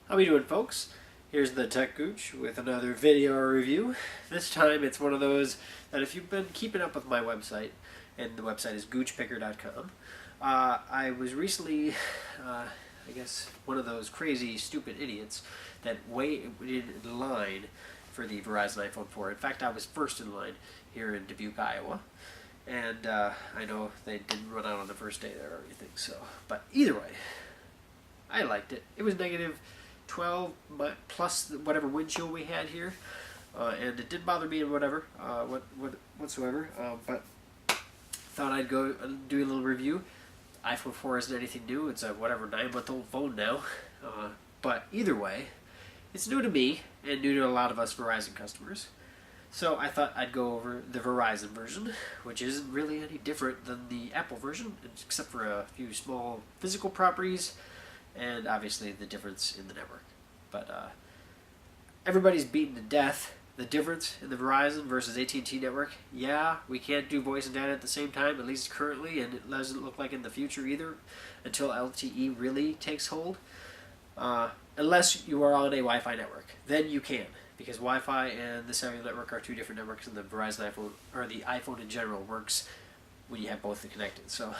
How we doing, folks? Here's the Tech Gooch with another video review. This time it's one of those that if you've been keeping up with my website, and the website is goochpicker.com, I was recently, I guess, one of those crazy, stupid idiots that waited in line for the Verizon iPhone 4. In fact, I was first in line here in Dubuque, Iowa. And I know they didn't run out on the first day there or anything, so. But either way, I liked it. It was negative 12 plus whatever wind chill we had here, and it didn't bother me and whatsoever. But thought I'd go and do a little review. iPhone 4 isn't anything new. It's a 9-month-old phone now. But either way, it's new to me and new to a lot of us Verizon customers. So I thought I'd go over the Verizon version, which isn't really any different than the Apple version, except for a few small physical properties and obviously the difference in the network. But everybody's beaten to death the difference in the Verizon versus AT&T network. Yeah, we can't do voice and data at the same time, at least currently, and it doesn't look like in the future either, until LTE really takes hold. Unless you are on a Wi-Fi network, then you can, because Wi-Fi and the cellular network are two different networks, and the Verizon iPhone, or the iPhone in general, works when you have both connected. So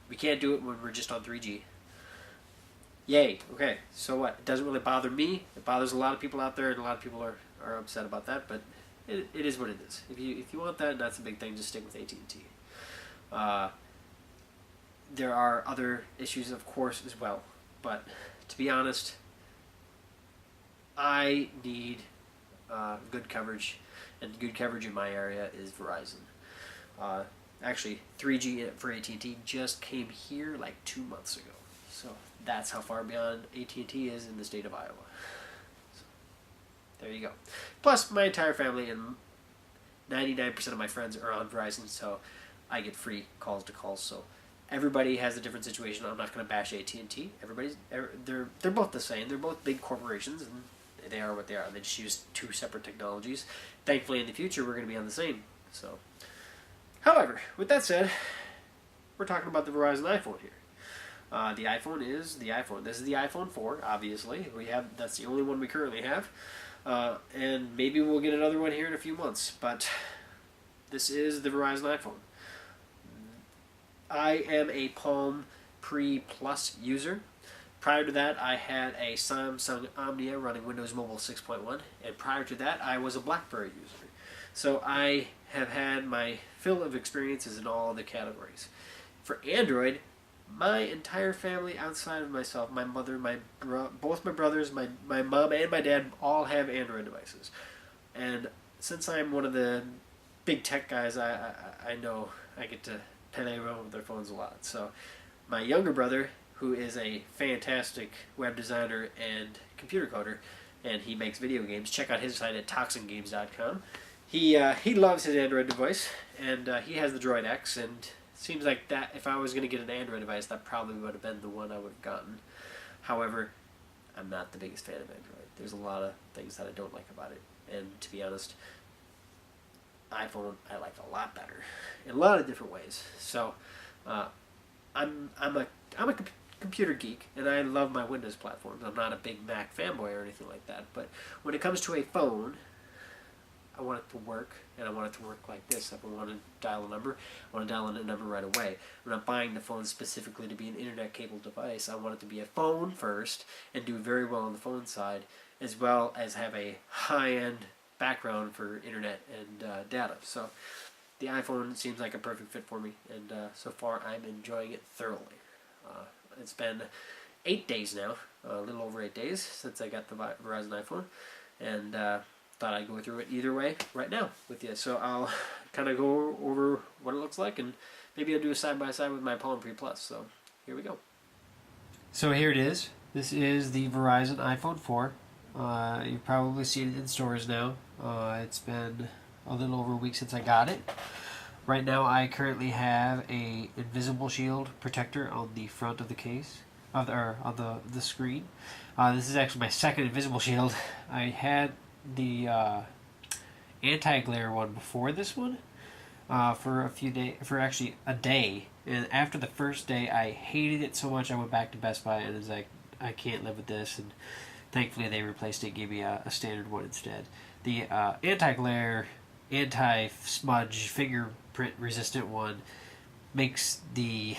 we can't do it when we're just on 3G. Yay. Okay, so what? It doesn't really bother me. It bothers a lot of people out there, and a lot of people are upset about that, but it is what it is. If you want that, that's a big thing, just stick with AT&T. There are other issues, of course, as well, but to be honest, I need good coverage, and good coverage in my area is Verizon. Actually, 3G for AT&T just came here like 2 months ago. So that's how far beyond AT&T is in the state of Iowa. So, there you go. Plus, my entire family and 99% of my friends are on Verizon, so I get free calls to calls. So everybody has a different situation. I'm not going to bash AT&T. They're both the same. They're both big corporations, and they are what they are. They just use two separate technologies. Thankfully, in the future, we're going to be on the same. So, however, with that said, we're talking about the Verizon iPhone here. The iPhone is the iPhone. This is the iPhone 4, obviously. That's the only one we currently have. And maybe we'll get another one here in a few months. But this is the Verizon iPhone. I am a Palm Pre Plus user. Prior to that, I had a Samsung Omnia running Windows Mobile 6.1. And prior to that, I was a BlackBerry user. So I have had my fill of experiences in all the categories. For Android, my entire family outside of myself, my mother, both my brothers, my mom and my dad all have Android devices. And since I'm one of the big tech guys, I know I get to play around with their phones a lot. So my younger brother, who is a fantastic web designer and computer coder, and he makes video games, check out his site at toxingames.com. He loves his Android device, and he has the Droid X, and seems like that if I was going to get an Android device, that probably would have been the one I would have gotten. However, I'm not the biggest fan of Android. There's a lot of things that I don't like about it. And to be honest, iPhone I like a lot better in a lot of different ways. So I'm a computer geek, and I love my Windows platforms. I'm not a big Mac fanboy or anything like that. But when it comes to a phone, I want it to work, and I want it to work like this. If I want to dial a number, I want to dial in a number right away. I'm not buying the phone specifically to be an internet-capable device. I want it to be a phone first and do very well on the phone side, as well as have a high-end background for internet and data. So the iPhone seems like a perfect fit for me, and so far I'm enjoying it thoroughly. It's been 8 days now, a little over 8 days since I got the Verizon iPhone, and thought I'd go through it either way right now with you. So I'll kind of go over what it looks like, and maybe I'll do a side-by-side with my Palm Pre Plus. So here we go. So here it is. This is the Verizon iPhone 4. You've probably seen it in stores now. It's been a little over a week since I got it. Right now I currently have a invisible shield protector on the front of the case, on the screen. This is actually my second invisible shield. I had the anti-glare one before this one for a few days, for actually a day. And after the first day, I hated it so much I went back to Best Buy and was like, I can't live with this, and thankfully they replaced it, gave me a standard one instead. The anti-glare, anti-smudge, fingerprint resistant one makes the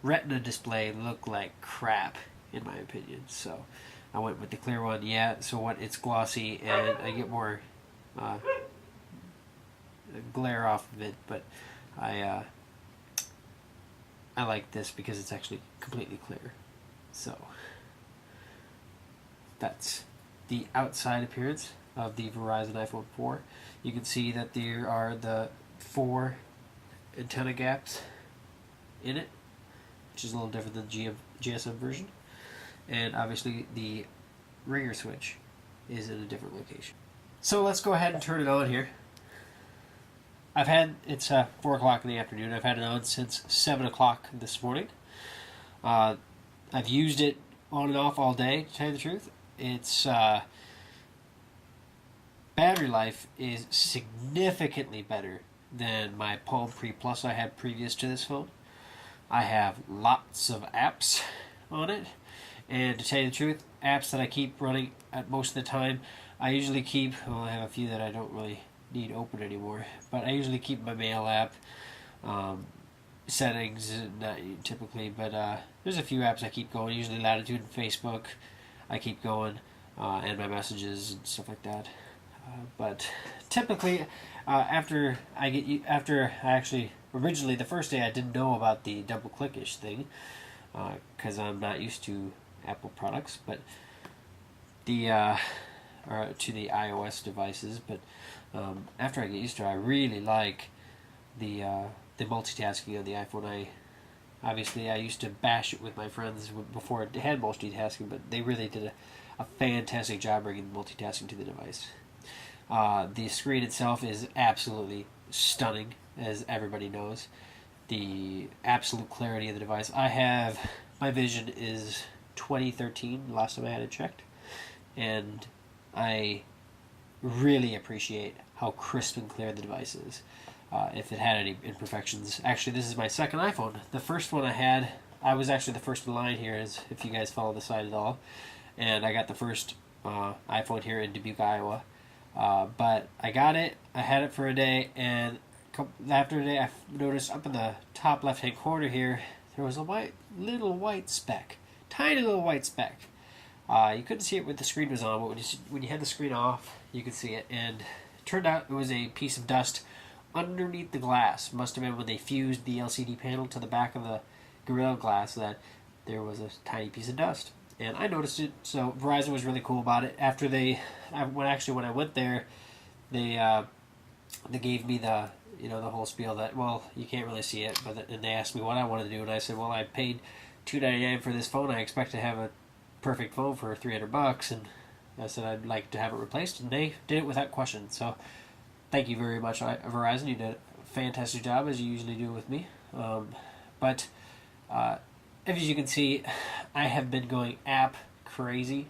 Retina display look like crap, in my opinion. So I went with the clear one. Yeah, so what? It's glossy and I get more glare off of it, but I like this because it's actually completely clear. So that's the outside appearance of the Verizon iPhone 4. You can see that there are the 4 antenna gaps in it, which is a little different than the GSM version. And obviously the ringer switch is in a different location. So let's go ahead and turn it on here. It's 4 o'clock in the afternoon. I've had it on since 7 o'clock this morning. I've used it on and off all day, to tell you the truth. Its battery life is significantly better than my Palm Pre Plus I had previous to this phone. I have lots of apps on it, and to tell you the truth, apps that I keep running at most of the time, I usually keep, well, I have a few that I don't really need open anymore, but I usually keep my mail app, settings, not typically, but there's a few apps I keep going, usually Latitude and Facebook I keep going, and my messages and stuff like that. But typically, after I actually, originally the first day I didn't know about the double click-ish thing, because I'm not used to Apple products, but or to the iOS devices, but after I get used to it, I really like the multitasking of the iPhone. I used to bash it with my friends before it had multitasking, but they really did a fantastic job bringing multitasking to the device. The screen itself is absolutely stunning, as everybody knows. The absolute clarity of the device. My vision is 2013, last time I had it checked, and I really appreciate how crisp and clear the device is. If it had any imperfections. Actually, this is my second iPhone. The first one I had, I was actually the first in line here, as if you guys follow the site at all. And I got the first iPhone here in Dubuque, Iowa. But I got it, I had it for a day, and after a day I noticed up in the top left hand corner here, there was a little white speck. Tiny little white speck. You couldn't see it when the screen was on, but when you had the screen off, you could see it. And it turned out it was a piece of dust underneath the glass. Must have been when they fused the LCD panel to the back of the Gorilla Glass that there was a tiny piece of dust. And I noticed it, so Verizon was really cool about it. After when I went there, they gave me the whole spiel that, well, you can't really see it, and they asked me what I wanted to do, and I said, well, I paid $299 for this phone. I expect to have a perfect phone for $300, and I said I'd like to have it replaced, and they did it without question. So thank you very much, Verizon. You did a fantastic job, as you usually do with me. But as you can see, I have been going app crazy,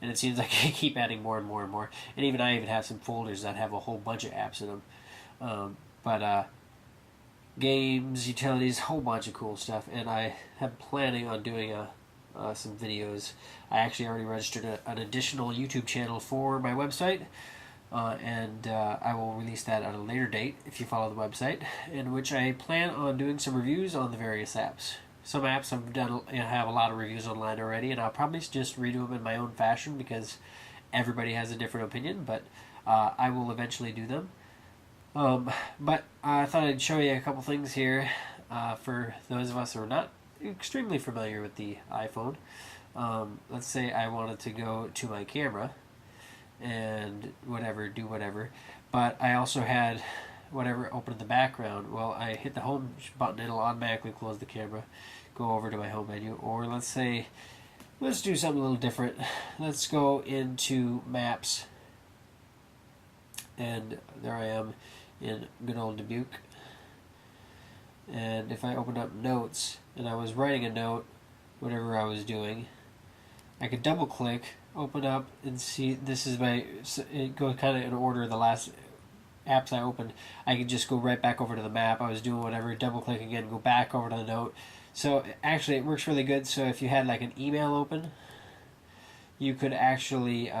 and it seems like I keep adding more and more and more. And I even have some folders that have a whole bunch of apps in them. But games, utilities, whole bunch of cool stuff. And I am planning on doing some videos. I actually already registered an additional YouTube channel for my website. And I will release that at a later date if you follow the website, in which I plan on doing some reviews on the various apps. Some apps have a lot of reviews online already, and I'll probably just redo them in my own fashion because everybody has a different opinion, but I will eventually do them. But I thought I'd show you a couple things here for those of us who are not extremely familiar with the iPhone. Let's say I wanted to go to my camera and do whatever, but I also had open in the background. Well, I hit the home button, it'll automatically close the camera, go over to my home menu. Or let's do something a little different. Let's go into Maps, and there I am in good old Dubuque. And if I opened up Notes and I was writing a note, whatever I was doing, I could double click, open up, and see this is it goes kind of in order. The last apps I opened, I could just go right back over to the map. I was doing whatever, double click again, go back over to the note. So actually, it works really good. So if you had like an email open, you could actually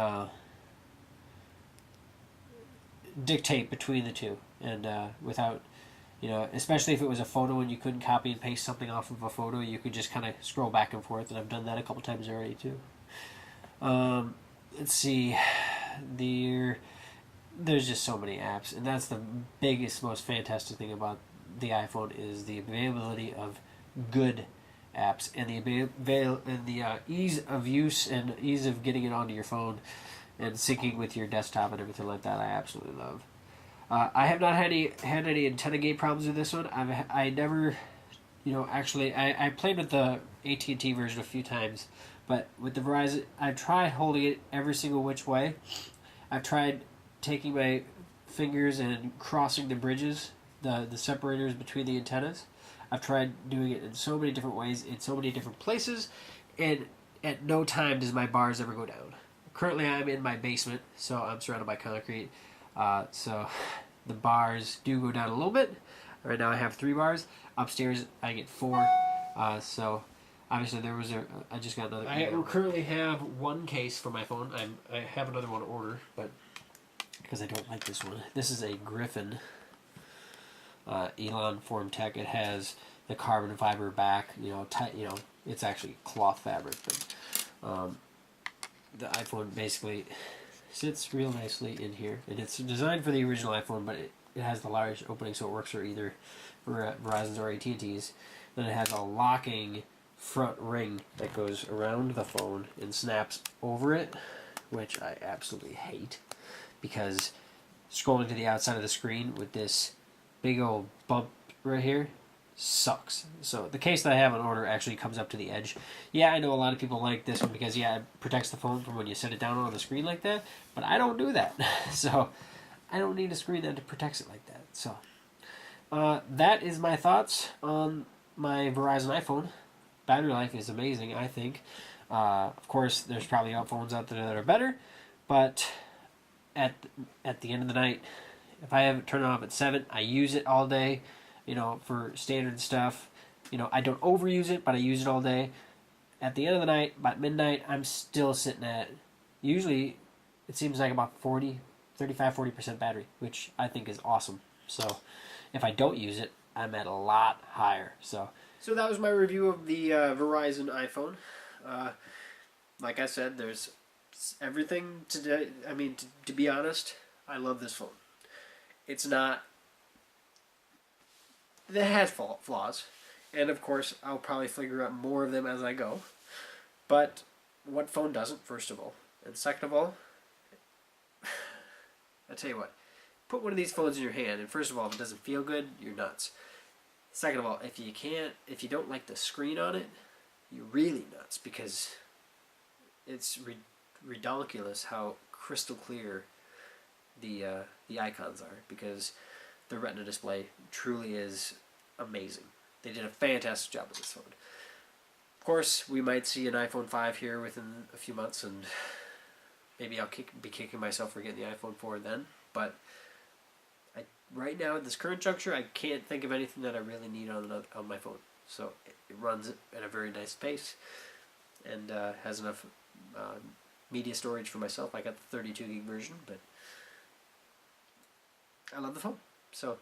dictate between the two, and without, especially if it was a photo and you couldn't copy and paste something off of a photo, you could just kind of scroll back and forth. And I've done that a couple times already too. Let's see, there's just so many apps, and that's the biggest, most fantastic thing about the iPhone is the availability of good apps and the ease of use and ease of getting it onto your phone and syncing with your desktop and everything like that. I absolutely love. I have not had any antenna gate problems with this one. I never, actually I played with the AT&T version a few times, but with the Verizon, I've tried holding it every single which way. I've tried taking my fingers and crossing the bridges, the separators between the antennas. I've tried doing it in so many different ways, in so many different places, and at no time does my bars ever go down. Currently, I'm in my basement, so I'm surrounded by concrete. So the bars do go down a little bit. Right now, I have 3 bars. Upstairs, I get 4. So obviously, I just got another. I currently have 1 case for my phone. I have another one to order, but because I don't like this one. This is a Griffin Elon Form Tech. It has the carbon fiber back. It's actually cloth fabric, but the iPhone basically sits real nicely in here, and it's designed for the original iPhone, but it has the large opening, so it works for either Verizon's or AT&T's. Then it has a locking front ring that goes around the phone and snaps over it, which I absolutely hate, because scrolling to the outside of the screen with this big old bump right here sucks. So the case that I have on order actually comes up to the edge. Yeah, I know a lot of people like this one because, yeah, it protects the phone from when you set it down on the screen like that, but I don't do that. So I don't need a screen that protects it like that. So that is my thoughts on my Verizon iPhone. Battery life is amazing, I think. Of course, there's probably phones out there that are better, but at the end of the night, if I have it turned off at 7, I use it all day, for standard stuff. I don't overuse it, but I use it all day. At the end of the night, about midnight, I'm still sitting at, usually, it seems like about 35-40% battery, which I think is awesome. So if I don't use it, I'm at a lot higher. So that was my review of the Verizon iPhone. Like I said, there's everything today. I mean, to be honest, I love this phone. It's not. It has flaws, and of course, I'll probably figure out more of them as I go. But what phone doesn't? First of all, and second of all, I tell you what. Put one of these phones in your hand, and first of all, if it doesn't feel good, you're nuts. Second of all, if you don't like the screen on it, you're really nuts, because it's ridiculous how crystal clear the icons are, because the Retina display truly is amazing. They did a fantastic job with this phone. Of course, we might see an iPhone 5 here within a few months, and maybe I'll be kicking myself for getting the iPhone 4 then, but right now, at this current juncture, I can't think of anything that I really need on my phone. So it runs at a very nice pace, and has enough media storage for myself. I got the 32 gig version, but I love the phone. So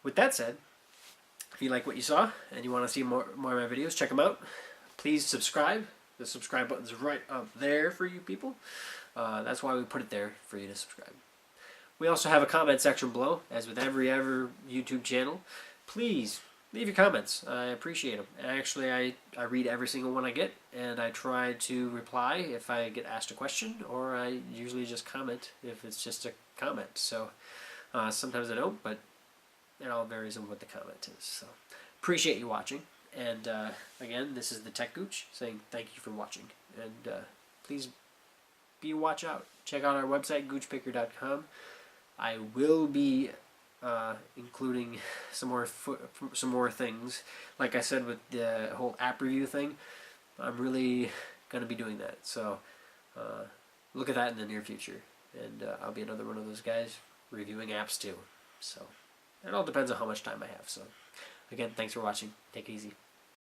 with that said, if you like what you saw and you want to see more of my videos, check them out. Please subscribe. The subscribe button's right up there for you people. That's why we put it there, for you to subscribe. We also have a comment section below, as with every YouTube channel. Please leave your comments. I appreciate them. Actually, I read every single one I get, and I try to reply if I get asked a question, or I usually just comment if it's just a comment. So sometimes I don't, but it all varies on what the comment is. So appreciate you watching. And again, this is the Tech Gooch saying thank you for watching. And please be watch out. Check out our website, goochpicker.com. I will be including some more things. Like I said with the whole app review thing, I'm really going to be doing that. So look at that in the near future. And I'll be another one of those guys reviewing apps too. So it all depends on how much time I have. So again, thanks for watching. Take it easy.